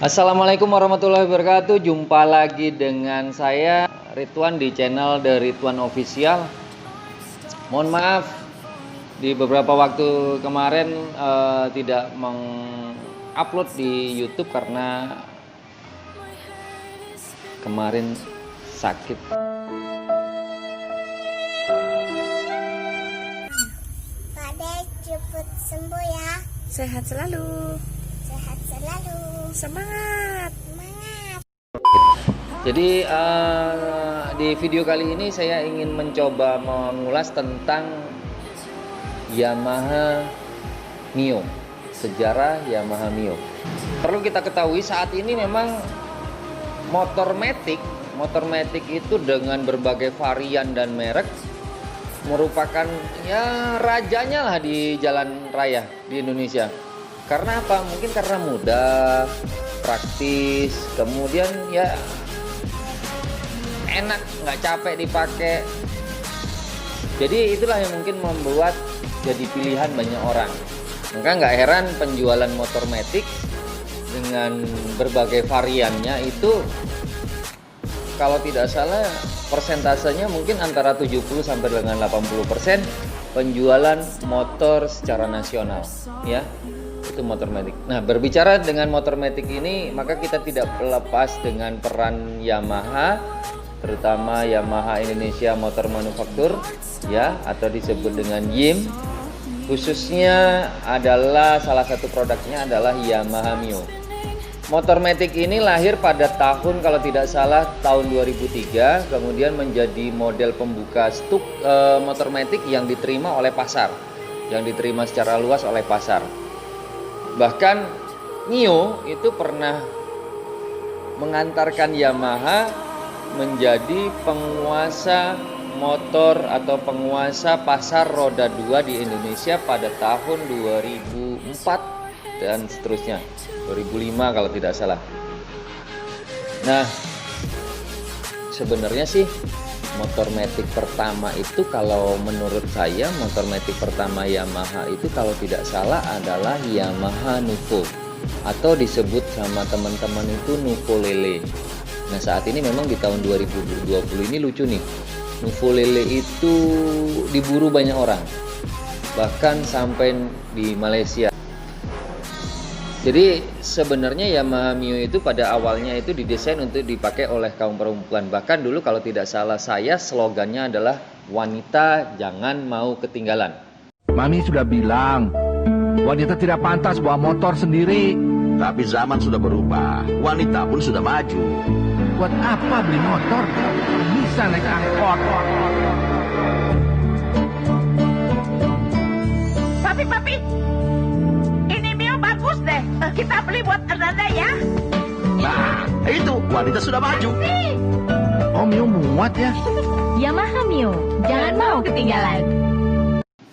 Assalamualaikum warahmatullahi wabarakatuh. Jumpa lagi dengan saya Ridwan di channel The Ridwan Official. Mohon maaf di beberapa waktu kemarin tidak mengupload di YouTube karena kemarin sakit. Pade cepet sembuh ya. Sehat selalu. Sehat selalu. Semangat. Semangat. Jadi di video kali ini saya ingin mencoba mengulas tentang Yamaha Mio, sejarah Yamaha Mio. Perlu kita ketahui saat ini memang motor matic itu dengan berbagai varian dan merek merupakan ya rajanya lah di jalan raya di Indonesia. Karena apa? Mungkin karena mudah, praktis, kemudian ya enak, nggak capek dipakai. Jadi itulah yang mungkin membuat jadi pilihan banyak orang. Maka nggak heran penjualan motor matic dengan berbagai variannya itu kalau tidak salah persentasenya mungkin antara 70 sampai dengan 80% penjualan motor secara nasional, ya. Itu motor matic. Nah, berbicara dengan motor matic ini, maka kita tidak lepas dengan peran Yamaha, terutama Yamaha Indonesia Motor Manufaktur, ya, atau disebut dengan YIM. Khususnya adalah salah satu produknya adalah Yamaha Mio. Motor matic ini lahir pada tahun kalau tidak salah tahun 2003, kemudian menjadi model pembuka stuk motor matic yang diterima oleh pasar, yang diterima secara luas oleh pasar. Bahkan Mio itu pernah mengantarkan Yamaha menjadi penguasa motor atau penguasa pasar roda 2 di Indonesia pada tahun 2004 dan seterusnya, 2005 kalau tidak salah. Nah, sebenarnya sih motor matic pertama itu kalau menurut saya motor matic pertama Yamaha itu kalau tidak salah adalah Yamaha Nuvo atau disebut sama teman-teman itu Nuvo Lele. Nah, saat ini memang di tahun 2020 ini lucu nih, Nuvo Lele itu diburu banyak orang, bahkan sampai di Malaysia. Jadi sebenarnya Yamaha Mio itu pada awalnya itu didesain untuk dipakai oleh kaum perempuan. Bahkan dulu kalau tidak salah saya slogannya adalah wanita jangan mau ketinggalan. Mami sudah bilang wanita tidak pantas bawa motor sendiri. Tapi zaman sudah berubah, wanita pun sudah maju. Buat apa beli motor? Bisa naik angkot. Papi, ini Mio bagus deh. Kita beli buat Ernanda ya. Nah, itu wanita sudah maju. Oh, Mio muat ya. Yamaha Mio, jangan mau ketinggalan.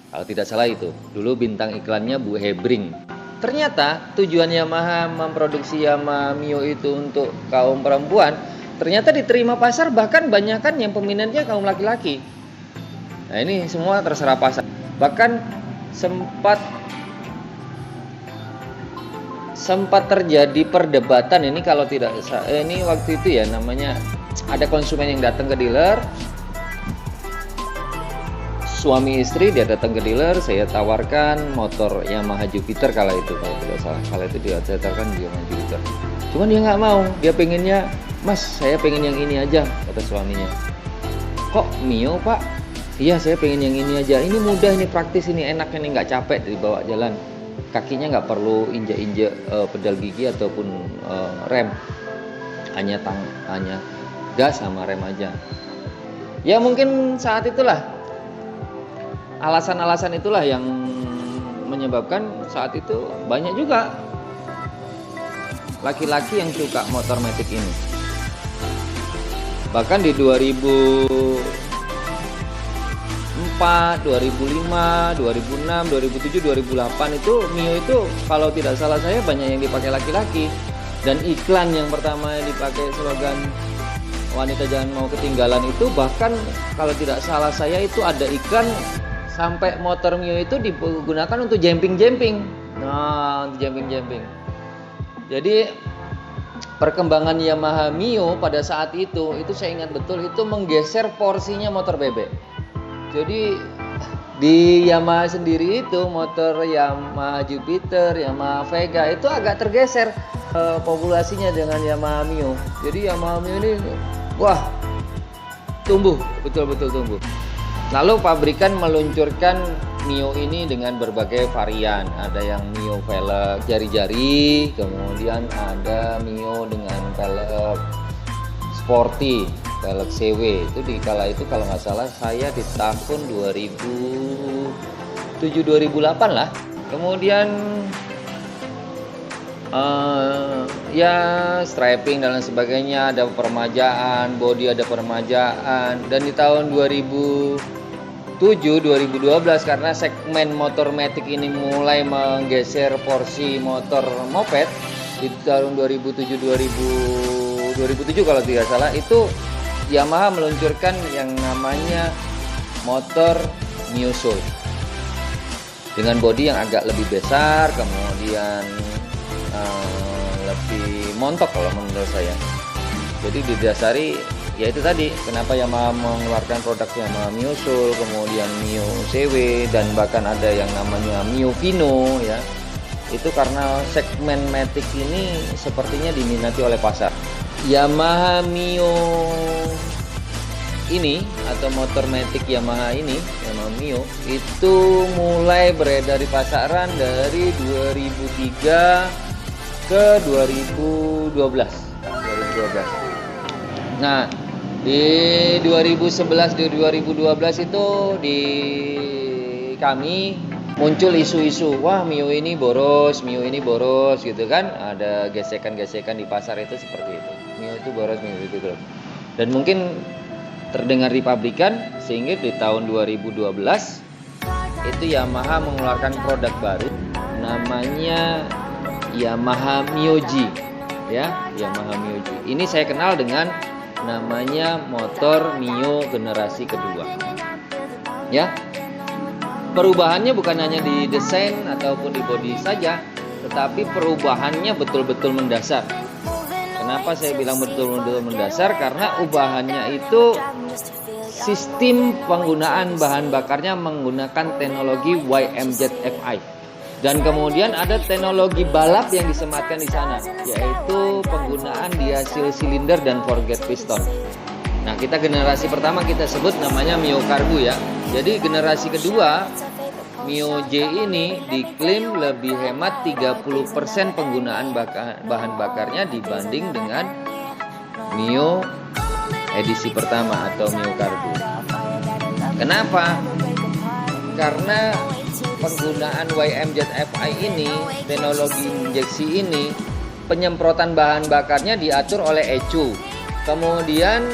Kalau tidak salah itu, dulu bintang iklannya Bu Hebring. Ternyata tujuan Yamaha memproduksi Yamaha Mio itu untuk kaum perempuan, ternyata diterima pasar, bahkan banyakan yang peminatnya kaum laki-laki. Nah, ini semua terserah pasar. Bahkan sempat terjadi perdebatan ini kalau tidak ini waktu itu ya, namanya ada konsumen yang datang ke dealer, suami istri, dia datang ke dealer, saya tawarkan motor Yamaha Jupiter kala itu kalau tidak salah, kala itu dia tawarkan Yamaha Jupiter, cuman dia nggak mau, dia pengennya, mas saya pengen yang ini aja, kata suaminya. Kok Mio pak? Iya saya pengen yang ini aja, ini mudah, ini praktis, ini enak, ini nggak capek dibawa jalan, kakinya nggak perlu injek-injek pedal gigi ataupun rem, hanya gas sama rem aja. Ya mungkin saat itulah alasan-alasan itulah yang menyebabkan saat itu banyak juga laki-laki yang suka motor matic ini. Bahkan di 2004, 2005, 2006, 2007, 2008 itu Mio itu kalau tidak salah saya banyak yang dipakai laki-laki. Dan iklan yang pertama yang dipakai slogan wanita jangan mau ketinggalan itu, bahkan kalau tidak salah saya itu ada iklan sampai motor Mio itu digunakan untuk jumping-jumping. Nah, untuk jumping-jumping. Jadi perkembangan Yamaha Mio pada saat itu saya ingat betul itu menggeser porsinya motor bebek. Jadi di Yamaha sendiri itu motor Yamaha Jupiter, Yamaha Vega itu agak tergeser populasinya dengan Yamaha Mio. Jadi Yamaha Mio ini wah tumbuh, betul-betul tumbuh. Lalu pabrikan meluncurkan Mio ini dengan berbagai varian. Ada yang Mio velg jari-jari, kemudian ada Mio dengan velg sporty, velg CW. Itu di kala itu kalau nggak salah saya di tahun 2007-2008 lah. Kemudian ya striping dan lain sebagainya, ada permajaan, bodi ada permajaan, dan di tahun 2007-2012 karena segmen motor matic ini mulai menggeser porsi motor moped di tahun 2007 kalau tidak salah itu Yamaha meluncurkan yang namanya motor Mio Soul dengan bodi yang agak lebih besar, kemudian lebih montok kalau menurut saya. Jadi didasari ya itu tadi kenapa Yamaha mengeluarkan produk Yamaha Mio Soul, kemudian Mio CW, dan bahkan ada yang namanya Mio Vino ya. Itu karena segmen matic ini sepertinya diminati oleh pasar. Yamaha Mio ini atau motor matic Yamaha ini, Yamaha Mio itu mulai beredar di pasaran dari 2003 ke 2012. Nah, di 2011-2012 itu di kami muncul isu-isu, wah Mio ini boros gitu kan. Ada gesekan-gesekan di pasar itu seperti itu. Mio itu boros, Mio itu boros. Dan mungkin terdengar di pabrikan sehingga di tahun 2012 itu Yamaha mengeluarkan produk baru namanya Yamaha Mio G ya, Yamaha Mio G. Ini saya kenal dengan namanya motor Mio generasi kedua. Ya. Perubahannya bukan hanya di desain ataupun di bodi saja, tetapi perubahannya betul-betul mendasar. Kenapa saya bilang betul-betul mendasar? Karena ubahannya itu sistem penggunaan bahan bakarnya menggunakan teknologi YMZ-FI. Dan kemudian ada teknologi balap yang disematkan di sana, yaitu penggunaan diasil silinder dan forget piston. Nah, kita generasi pertama kita sebut namanya Mio Karbu ya. Jadi generasi kedua Mio J ini diklaim lebih hemat 30% penggunaan bahan bakarnya dibanding dengan Mio edisi pertama atau Mio Karbu. Kenapa? Karena penggunaan YMZ-FI ini, teknologi injeksi ini, penyemprotan bahan bakarnya diatur oleh ECU. Kemudian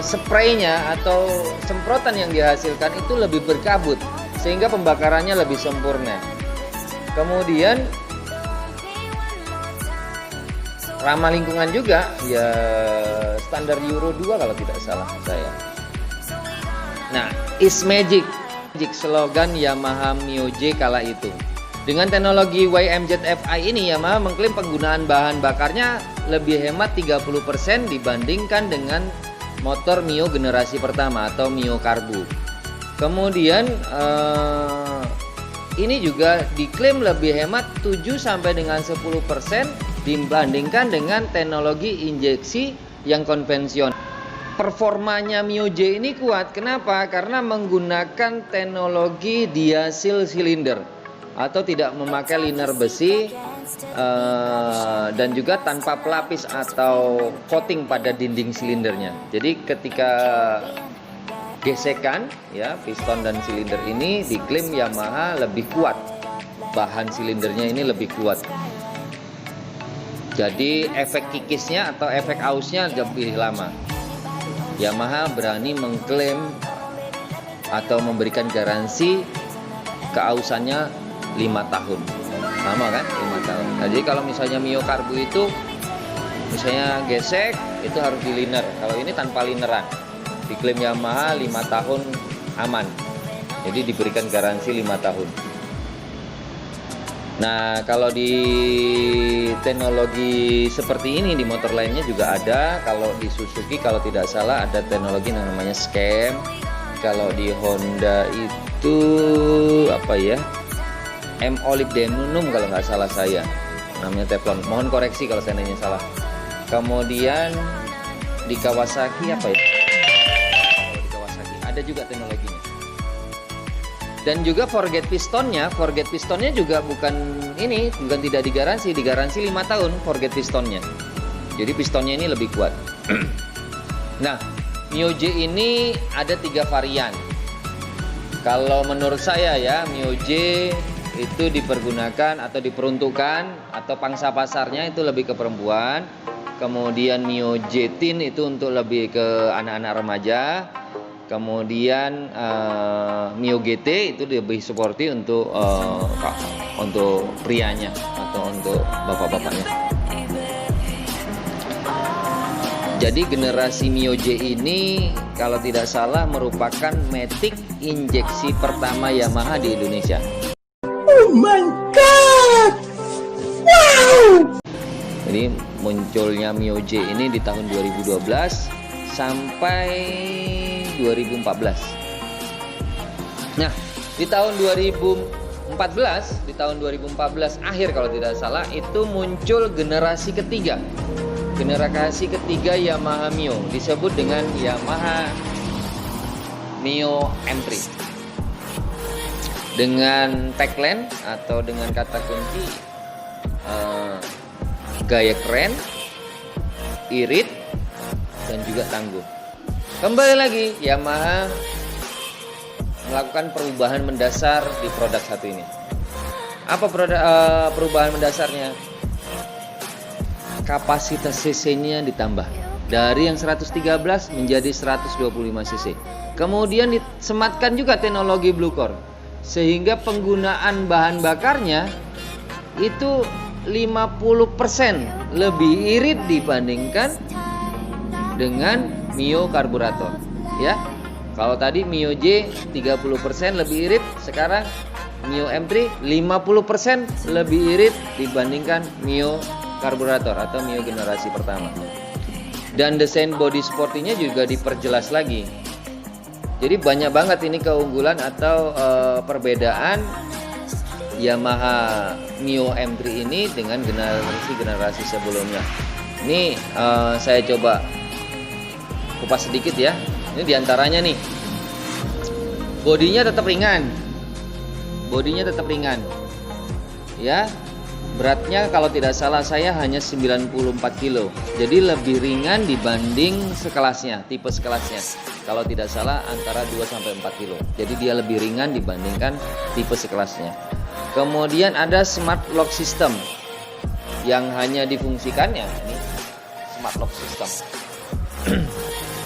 spraynya atau semprotan yang dihasilkan itu lebih berkabut sehingga pembakarannya lebih sempurna. Kemudian ramah lingkungan juga, ya standar Euro 2 kalau tidak salah saya. Nah, is magic slogan Yamaha Mio J kala itu. Dengan teknologi YMZ-FI ini Yamaha mengklaim penggunaan bahan bakarnya lebih hemat 30% dibandingkan dengan motor Mio generasi pertama atau Mio Karbu. Kemudian ini juga diklaim lebih hemat 7 sampai dengan 10% dibandingkan dengan teknologi injeksi yang konvensional. Performanya Mio J ini kuat. Kenapa? Karena menggunakan teknologi diasil silinder atau tidak memakai liner besi dan juga tanpa pelapis atau coating pada dinding silindernya. Jadi ketika gesekan ya piston dan silinder ini diklaim Yamaha lebih kuat. Bahan silindernya ini lebih kuat. Jadi efek kikisnya atau efek ausnya lebih lama. Yamaha berani mengklaim atau memberikan garansi keausannya 5 tahun. Lama kan? 5 tahun. Nah, jadi kalau misalnya Mio Karbu itu misalnya gesek itu harus di liner. Kalau ini tanpa lineran. Diklaim Yamaha 5 tahun aman. Jadi diberikan garansi 5 tahun. Nah, kalau di teknologi seperti ini di motor lainnya juga ada. Kalau di Suzuki kalau tidak salah ada teknologi yang namanya scam. Kalau di Honda itu apa ya? molybdenum kalau nggak salah saya. Namanya teflon. Mohon koreksi kalau saya nanya salah. Kemudian di Kawasaki apa ya? Kalau di Kawasaki ada juga teknologinya. Dan juga forget pistonnya juga bukan tidak digaransi 5 tahun forget pistonnya. Jadi pistonnya ini lebih kuat. Nah, Mio J ini ada 3 varian. Kalau menurut saya ya, Mio J itu dipergunakan atau diperuntukkan atau pangsa pasarnya itu lebih ke perempuan. Kemudian Mio J Teen itu untuk lebih ke anak-anak remaja. Kemudian Mio GT itu lebih sporty untuk prianya atau untuk bapak-bapaknya. Jadi generasi Mio J ini kalau tidak salah merupakan matic injeksi pertama Yamaha di Indonesia. Oh my god! Wow! Jadi munculnya Mio J ini di tahun 2012 sampai 2014. Nah, di tahun 2014 akhir kalau tidak salah itu muncul generasi ketiga. Generasi ketiga Yamaha Mio disebut dengan Yamaha Mio M3. Dengan tagline atau dengan kata kunci gaya keren, irit, dan juga tangguh. Kembali lagi Yamaha melakukan perubahan mendasar di produk satu ini. Apa perubahan mendasarnya? Kapasitas cc-nya ditambah dari yang 113 menjadi 125 cc. Kemudian disematkan juga teknologi Blue Core sehingga penggunaan bahan bakarnya itu 50% lebih irit dibandingkan dengan Mio karburator, ya. Kalau tadi Mio J 30% lebih irit, sekarang Mio M3 50% lebih irit dibandingkan Mio karburator atau Mio generasi pertama. Dan desain body sportinya juga diperjelas lagi. Jadi banyak banget ini keunggulan atau perbedaan Yamaha Mio M3 ini dengan generasi sebelumnya. Ini saya coba kupas sedikit ya. Ini diantaranya nih, bodinya tetap ringan, ya. Beratnya kalau tidak salah saya hanya 94 kilo. Jadi lebih ringan dibanding sekelasnya, tipe sekelasnya. Kalau tidak salah antara 2-4 kilo. Jadi dia lebih ringan dibandingkan tipe sekelasnya. Kemudian ada smart lock system yang hanya difungsikannya ini smart lock system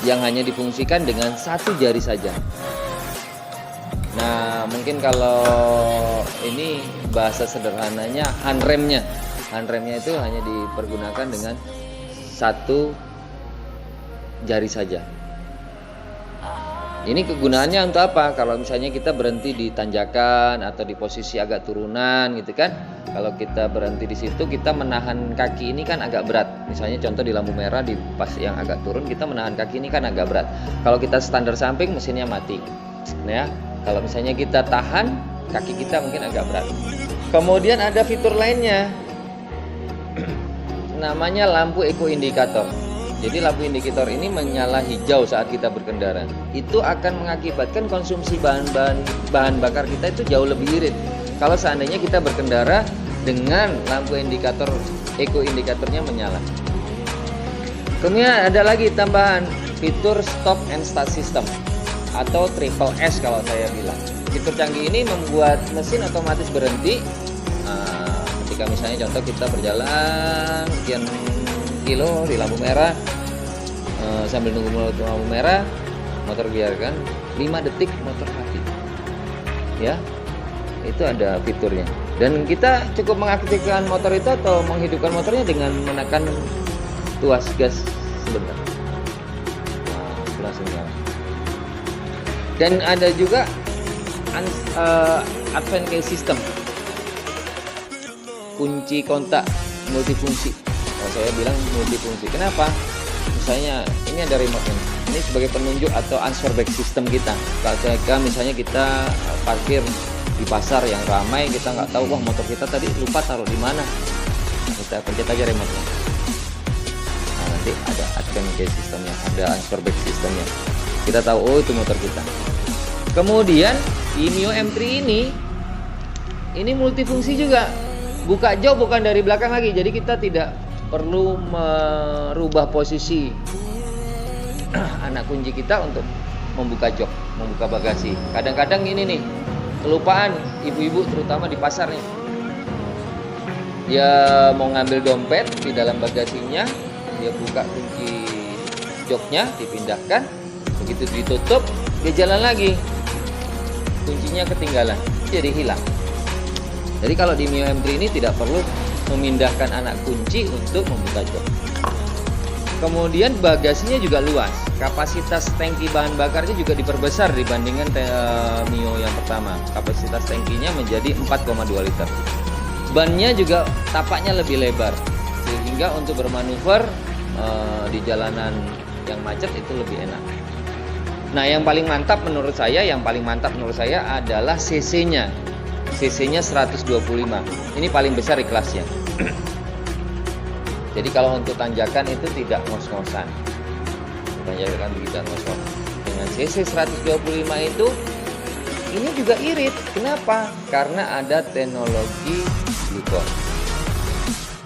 yang hanya difungsikan dengan satu jari saja. Nah, mungkin kalau ini bahasa sederhananya handremnya itu hanya dipergunakan dengan satu jari saja. Ini kegunaannya untuk apa? Kalau misalnya kita berhenti di tanjakan atau di posisi agak turunan gitu kan. Kalau kita berhenti di situ, kita menahan kaki ini kan agak berat. Misalnya contoh di lampu merah di pas yang agak turun, kita menahan kaki ini kan agak berat. Kalau kita standar samping mesinnya mati. Nah, ya, kalau misalnya kita tahan, kaki kita mungkin agak berat. Kemudian ada fitur lainnya. Namanya lampu eco indikator. Jadi lampu indikator ini menyala hijau saat kita berkendara. Itu akan mengakibatkan konsumsi bahan bakar kita itu jauh lebih irit. Kalau seandainya kita berkendara dengan lampu indikator eco indikatornya menyala. Kemudian ada lagi tambahan fitur stop and start system atau triple S kalau saya bilang. Fitur canggih ini membuat mesin otomatis berhenti. Ketika misalnya contoh kita berjalan sekian kilo di lampu merah, sambil nunggu lampu merah, motor biarkan 5 detik motor mati, ya. Itu ada fiturnya. Dan kita cukup mengaktifkan motor itu atau menghidupkan motornya dengan menekan tuas gas sebentar. Langsung nyala. Dan ada juga advance system. kunci kontak multifungsi. Kalau saya bilang multifungsi. Kenapa? Misalnya ini ada remote ini sebagai penunjuk atau answer back system kita. Kalau misalnya kita parkir di pasar yang ramai, kita nggak tahu, wah motor kita tadi lupa taruh di mana. Kita pencet aja remote-nya. Nah, nanti ada advanced sistemnya, ada answer back sistemnya. Kita tahu, oh itu motor kita. Kemudian di Mio M3 ini multifungsi juga. Buka jok bukan dari belakang lagi, jadi kita tidak perlu merubah posisi anak kunci kita untuk membuka jok, membuka bagasi. Kadang-kadang ini nih, kelupaan ibu-ibu terutama di pasar nih. Dia mau ngambil dompet di dalam bagasinya, dia buka kunci joknya, dipindahkan, begitu ditutup, dia jalan lagi. Kuncinya ketinggalan, jadi hilang. Jadi kalau di Mio M3 ini tidak perlu memindahkan anak kunci untuk membuka jok. Kemudian bagasinya juga luas. Kapasitas tangki bahan bakarnya juga diperbesar dibandingkan Mio yang pertama. Kapasitas tangkinya menjadi 4,2 liter. Bannya juga tapaknya lebih lebar, sehingga untuk bermanuver di jalanan yang macet itu lebih enak. Nah, yang paling mantap menurut saya adalah CC-nya. CC-nya 125. Ini paling besar di kelasnya. Jadi kalau untuk tanjakan itu tidak ngos-ngosan. Tanjakan begitu ngos-ngos. Dengan CC 125 itu ini juga irit. Kenapa? Karena ada teknologi Bluetooth.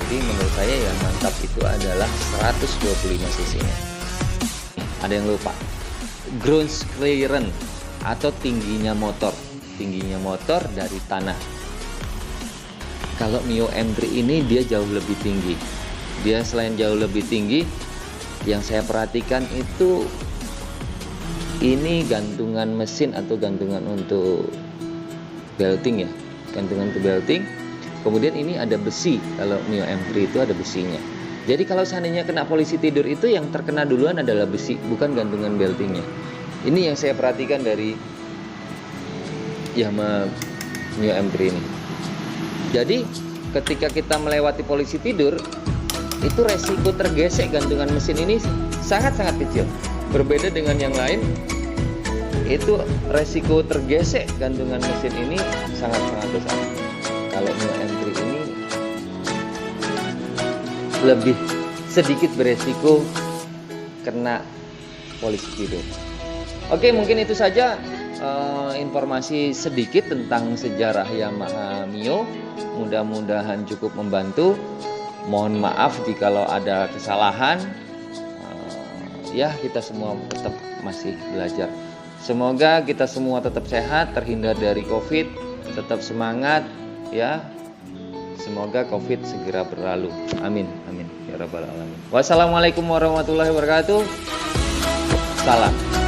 Jadi menurut saya yang mantap itu adalah 125 cc-nya. Ada yang lupa. Ground clearance atau tingginya motor dari tanah. Kalau Mio M3 ini dia jauh lebih tinggi. Dia selain jauh lebih tinggi, yang saya perhatikan itu ini gantungan mesin atau gantungan untuk belting ya, gantungan untuk belting. Kemudian ini ada besi. Kalau Mio M3 itu ada besinya. Jadi kalau seandainya kena polisi tidur itu yang terkena duluan adalah besi, bukan gantungan beltingnya. Ini yang saya perhatikan dari Yamaha Mio M3 ini. Jadi ketika kita melewati polisi tidur, itu resiko tergesek gantungan mesin ini sangat-sangat kecil. Berbeda dengan yang lain, itu resiko tergesek gantungan mesin ini sangat-sangat besar. Kalau Mio M3 ini lebih sedikit beresiko kena polisi tidur. Oke, mungkin itu saja informasi sedikit tentang sejarah Yamaha Mio. Mudah-mudahan cukup membantu. Mohon maaf jikalau ada kesalahan. Ya, kita semua tetap masih belajar. Semoga kita semua tetap sehat, terhindar dari COVID, tetap semangat ya. Semoga COVID segera berlalu. Amin, amin ya rabbal alamin. Wassalamualaikum warahmatullahi wabarakatuh. Salam.